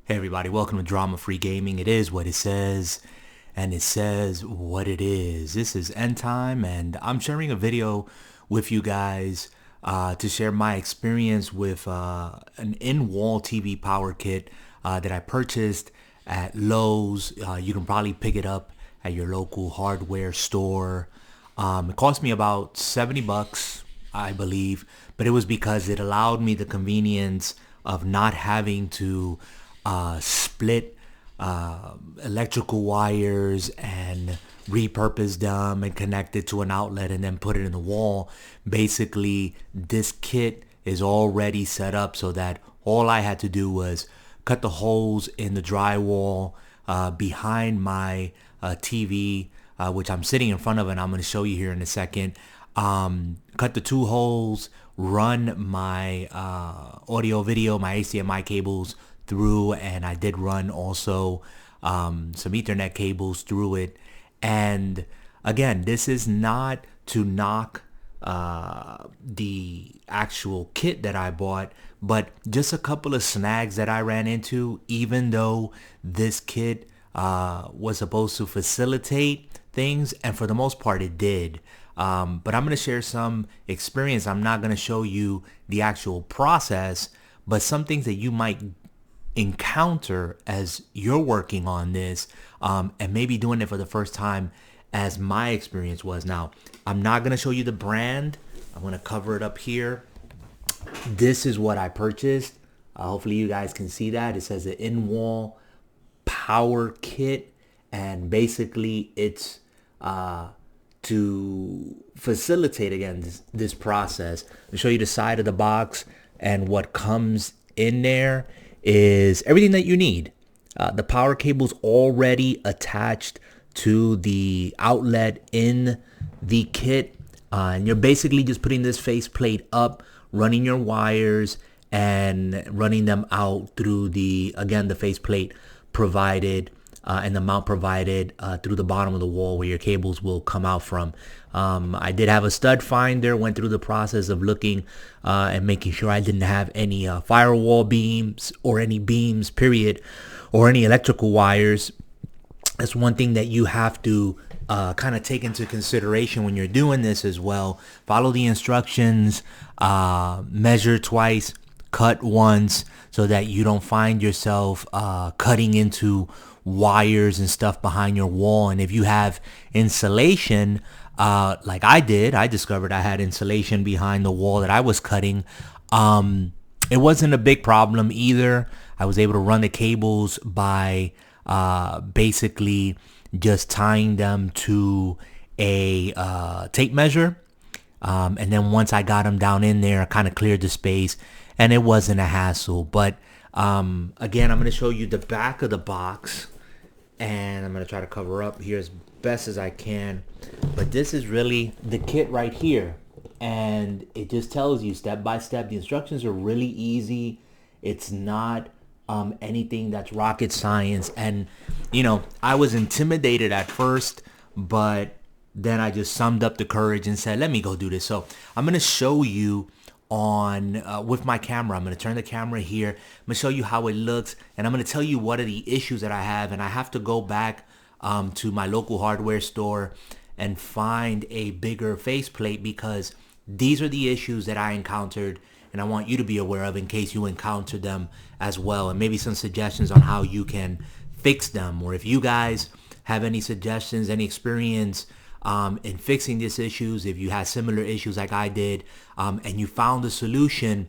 Hey everybody, welcome to Drama Free Gaming. It is what it says, and it says what it is. This is End Time, and I'm sharing a video with you guys to share my experience with an in-wall TV power kit that I purchased at Lowe's. You can probably pick it up at your local hardware store. It cost me about 70 bucks, I believe, but it was because it allowed me the convenience of not having to split electrical wires and repurpose them and connect it to an outlet and then put it in the wall. Basically, this kit is already set up so that all I had to do was cut the holes in the drywall behind my TV, which I'm sitting in front of, and I'm going to show you here in a second. Cut the two holes, run my audio video, my HDMI cables through, and I did run also some Ethernet cables through it. And again, this is not to knock the actual kit that I bought, but just a couple of snags that I ran into. Even though this kit was supposed to facilitate things, and for the most part it did, but I'm going to share some experience. I'm not going to show you the actual process, but some things that you might encounter as you're working on this, and maybe doing it for the first time, as my experience was. Now, I'm not going to show you the brand. I'm going to cover it up here. This is what I purchased. Hopefully you guys can see that. It says the in-wall power kit, and basically it's to facilitate, again, this process. I'll show you the side of the box, and what comes in there is everything that you need. The power cable's already attached to the outlet in the kit, and you're basically just putting this faceplate up, running your wires and running them out through the faceplate provided and the mount provided through the bottom of the wall where your cables will come out from. I did have a stud finder, went through the process of looking and making sure I didn't have any firewall beams or any beams, period, or any electrical wires. That's one thing that you have to kind of take into consideration when you're doing this as well. Follow the instructions, measure twice, cut once, so that you don't find yourself cutting into wires and stuff behind your wall. And if you have insulation, like I did, I discovered I had insulation behind the wall that I was cutting. It wasn't a big problem either. I was able to run the cables by basically just tying them to a tape measure. And then once I got them down in there, I kind of cleared the space, and it wasn't a hassle. But again, I'm going to show you the back of the box, and I'm going to try to cover up here as best as I can. But this is really the kit right here, and it just tells you step by step. The instructions are really easy. It's not anything that's rocket science. And you know, I was intimidated at first, but then I just summed up the courage and said, let me go do this. So I'm going to show you on with my camera. I'm going to turn the camera here. I'm going to show you how it looks, and I'm going to tell you what are the issues that I have. And I have to go back to my local hardware store and find a bigger faceplate, because these are the issues that I encountered, and I want you to be aware of in case you encounter them as well, and maybe some suggestions on how you can fix them. Or if you guys have any suggestions, any experience in fixing these issues, if you had similar issues like I did, and you found a solution,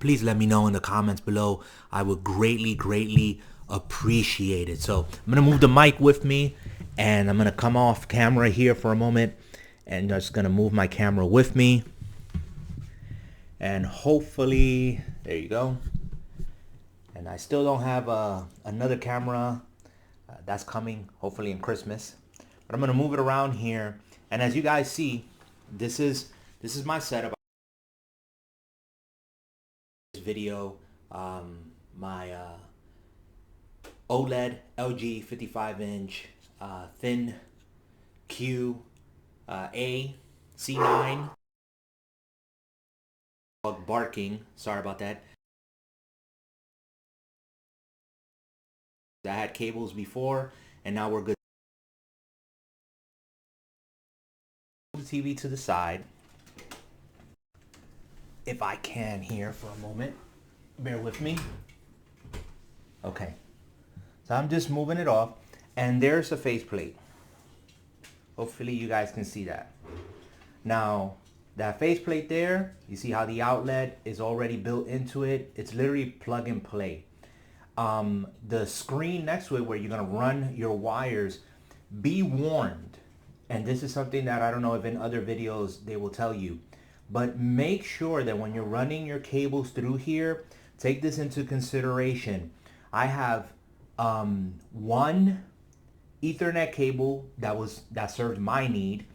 please let me know in the comments below. I would greatly appreciate it. So I'm gonna move the mic with me, and I'm gonna come off camera here for a moment, and I'm just gonna move my camera with me, and hopefully there you go. And I still don't have another camera. That's coming hopefully in Christmas. But I'm gonna move it around here, and as you guys see, this is my setup. This video, my OLED LG 55-inch thin Q A C9. Barking. Sorry about that. I had cables before, and now we're good. The TV to the side. If I can here for a moment, bear with me. Okay, so I'm just moving it off, and there's a faceplate. Hopefully you guys can see that. Now, that faceplate there, you see how the outlet is already built into it? It's literally plug and play. The screen next to it where you're gonna run your wires, be warned, and this is something that I don't know if in other videos they will tell you, but make sure that when you're running your cables through here, take this into consideration. I have one Ethernet cable that served my need.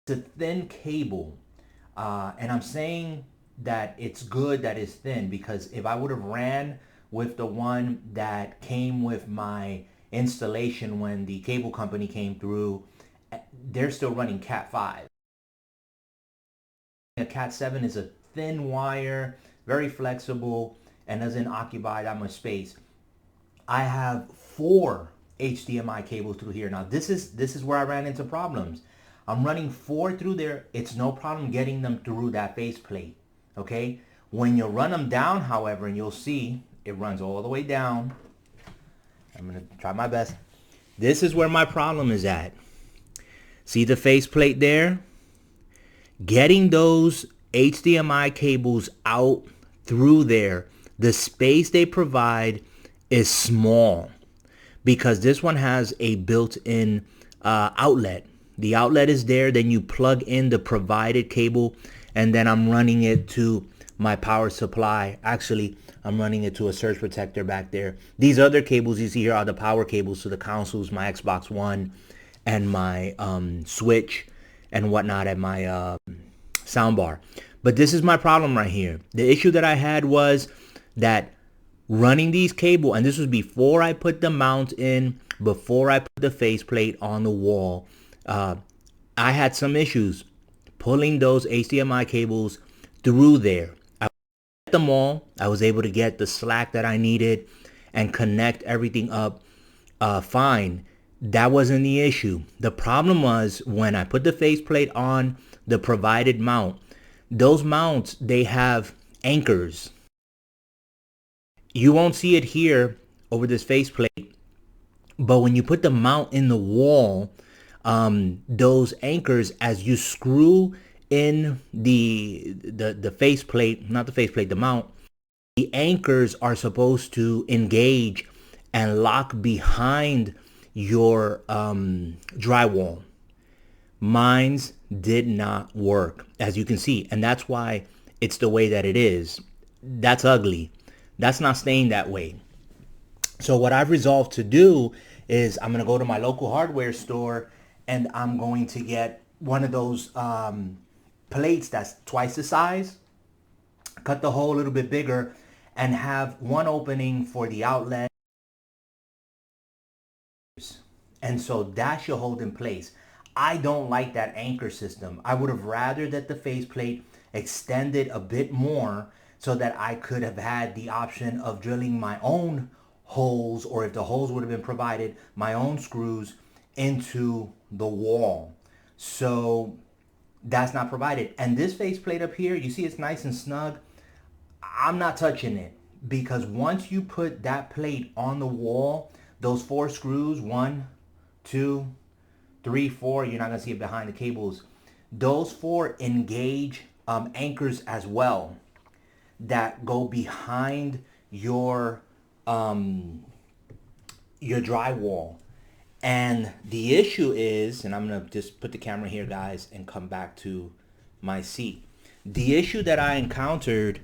It's a thin cable, and I'm saying that it's good that it's thin because if I would have ran with the one that came with my installation when the cable company came through, they're still running Cat 5. A Cat 7 is a thin wire, very flexible, and doesn't occupy that much space. I have 4 HDMI cables through here. Now this is where I ran into problems. I'm running 4 through there. It's no problem getting them through that faceplate. Okay? When you run them down, however, and you'll see it runs all the way down. I'm going to try my best. This is where my problem is at. See the faceplate there? Getting those HDMI cables out through there, the space they provide is small because this one has a built-in outlet. The outlet is there, then you plug in the provided cable, and then I'm running it to my power supply. Actually, I'm running it to a surge protector back there. These other cables you see here are the power cables to the consoles, my Xbox One, and my Switch and whatnot at my soundbar. But this is my problem right here. The issue that I had was that running these cable, and this was before I put the mount in, before I put the faceplate on the wall, I had some issues pulling those HDMI cables through there. I got them all. I was able to get the slack that I needed and connect everything up fine. That wasn't the issue. The problem was when I put the faceplate on the provided mount, those mounts, they have anchors. You won't see it here over this faceplate, but when you put the mount in the wall, those anchors, as you screw in the faceplate, not the faceplate, the mount, the anchors are supposed to engage and lock behind your drywall. Mine's did not work, as you can see, and that's why it's the way that it is. That's ugly. That's not staying that way. So what I've resolved to do is I'm going to go to my local hardware store and I'm going to get one of those plates that's twice the size, cut the hole a little bit bigger, and have one opening for the outlet. And so that should hold in place. I don't like that anchor system. I would have rather that the faceplate extended a bit more so that I could have had the option of drilling my own holes, or if the holes would have been provided, my own screws into the wall. So that's not provided. And this faceplate up here, you see it's nice and snug. I'm not touching it because once you put that plate on the wall, those 4 screws, 1, 2, 3, 4, you're not gonna see it behind the cables. Those 4 engage anchors as well that go behind your drywall. And the issue is, and I'm gonna just put the camera here, guys, and come back to my seat. The issue that I encountered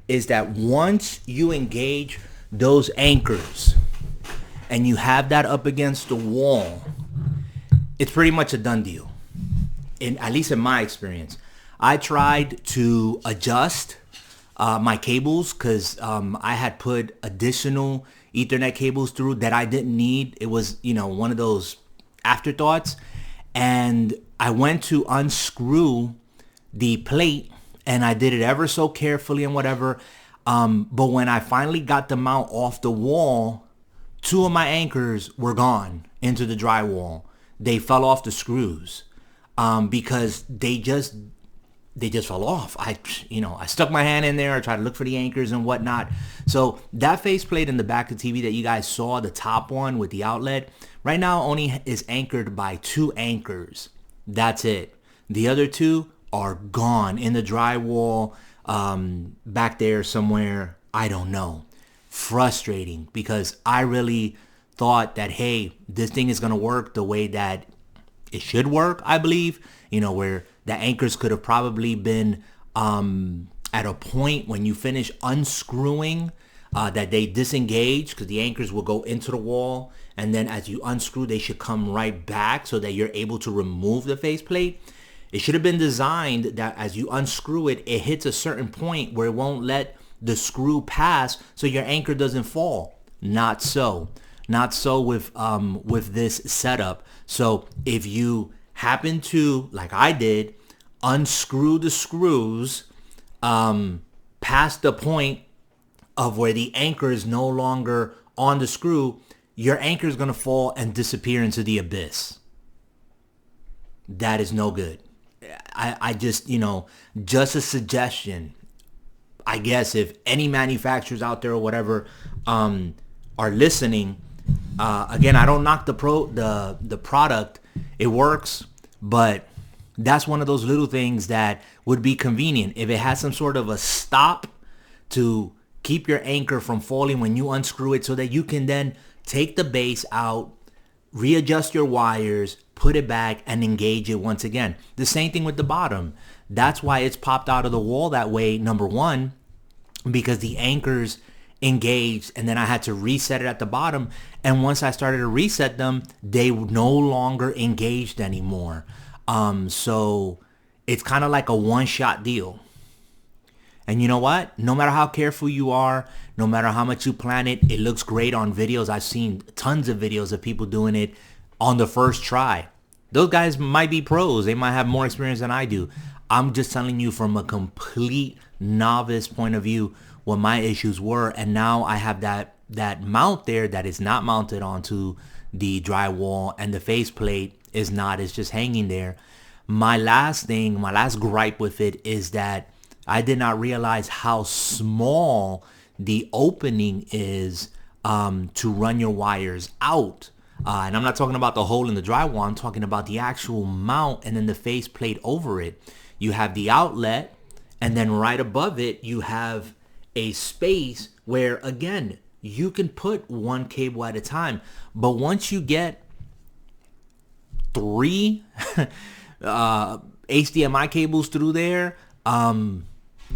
is that once you engage those anchors and you have that up against the wall, it's pretty much a done deal. At least in my experience. I tried to adjust my cables because I had put additional Ethernet cables through that I didn't need. It was, one of those afterthoughts. And I went to unscrew the plate, and I did it ever so carefully and whatever. But when I finally got the mount off the wall, 2 of my anchors were gone into the drywall. They fell off the screws because they just fell off. I stuck my hand in there. I tried to look for the anchors and whatnot. So that faceplate in the back of the TV that you guys saw, the top one with the outlet, right now only is anchored by 2 anchors. That's it. The other 2 are gone in the drywall back there somewhere. I don't know. Frustrating, because I really thought that, hey, this thing is going to work the way that it should work, I believe, where the anchors could have probably been at a point when you finish unscrewing that they disengage, because the anchors will go into the wall, and then as you unscrew, they should come right back so that you're able to remove the faceplate. It should have been designed that as you unscrew it, it hits a certain point where it won't let the screw pass so your anchor doesn't fall. Not so. Not so with this setup. So if you happen to, like I did, unscrew the screws past the point of where the anchor is no longer on the screw, your anchor is going to fall and disappear into the abyss. That is no good. I just, just a suggestion. I guess if any manufacturers out there or whatever are listening, again, I don't knock the product. It works, but that's one of those little things that would be convenient. If it has some sort of a stop to keep your anchor from falling when you unscrew it, so that you can then take the base out, readjust your wires, put it back, and engage it once again. The same thing with the bottom. That's why it's popped out of the wall that way, number one, because the anchors engaged, and then I had to reset it at the bottom. And once I started to reset them, they no longer engaged anymore. So it's kind of like a one-shot deal. And you know what? No matter how careful you are, no matter how much you plan it, it looks great on videos. I've seen tons of videos of people doing it on the first try. Those guys might be pros. They might have more experience than I do. I'm just telling you from a complete novice point of view what my issues were. And now I have that mount there that is not mounted onto the drywall, and the faceplate is not. It's just hanging there. My last gripe with it is that I did not realize how small the opening is to run your wires out. And I'm not talking about the hole in the drywall. I'm talking about the actual mount and then the faceplate over it. You have the outlet, and then right above it, you have a space where, again, you can put one cable at a time. But once you get 3 HDMI cables through there,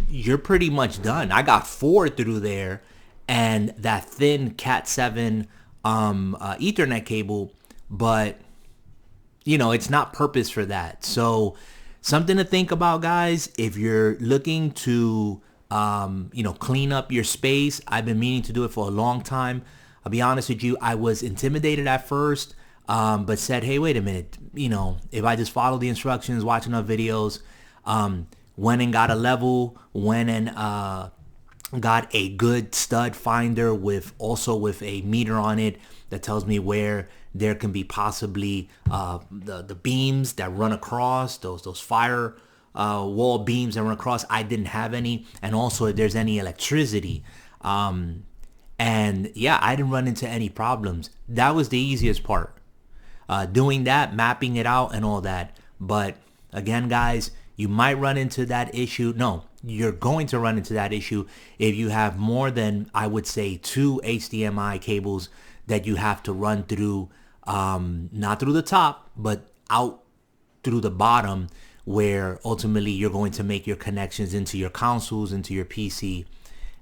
you're pretty much done. I got 4 through there, and that thin Cat 7 Ethernet cable, but it's not purpose for that. So something to think about, guys, if you're looking to clean up your space. I've been meaning to do it for a long time. I'll be honest with you, I was intimidated at first, but said, hey, wait a minute, if I just follow the instructions, watch enough videos, went and got a level, went and got a good stud finder with a meter on it that tells me where there can be possibly the beams that run across, those fire wall beams that run across. I didn't have any, and also if there's any electricity. And yeah, I didn't run into any problems. That was the easiest part. Doing that, mapping it out and all that. But again, guys, you might run into that issue. No, you're going to run into that issue if you have more than, I would say, 2 HDMI cables that you have to run through, not through the top, but out through the bottom, where ultimately you're going to make your connections into your consoles, into your PC.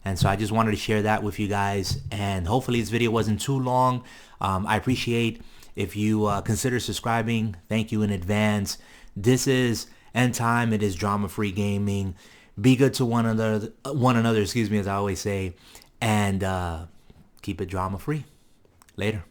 And so I just wanted to share that with you guys, and hopefully this video wasn't too long. I appreciate if you consider subscribing. Thank you in advance. This is End Time. It is drama-free gaming. Be good to one another, as I always say, and keep it drama-free. Later.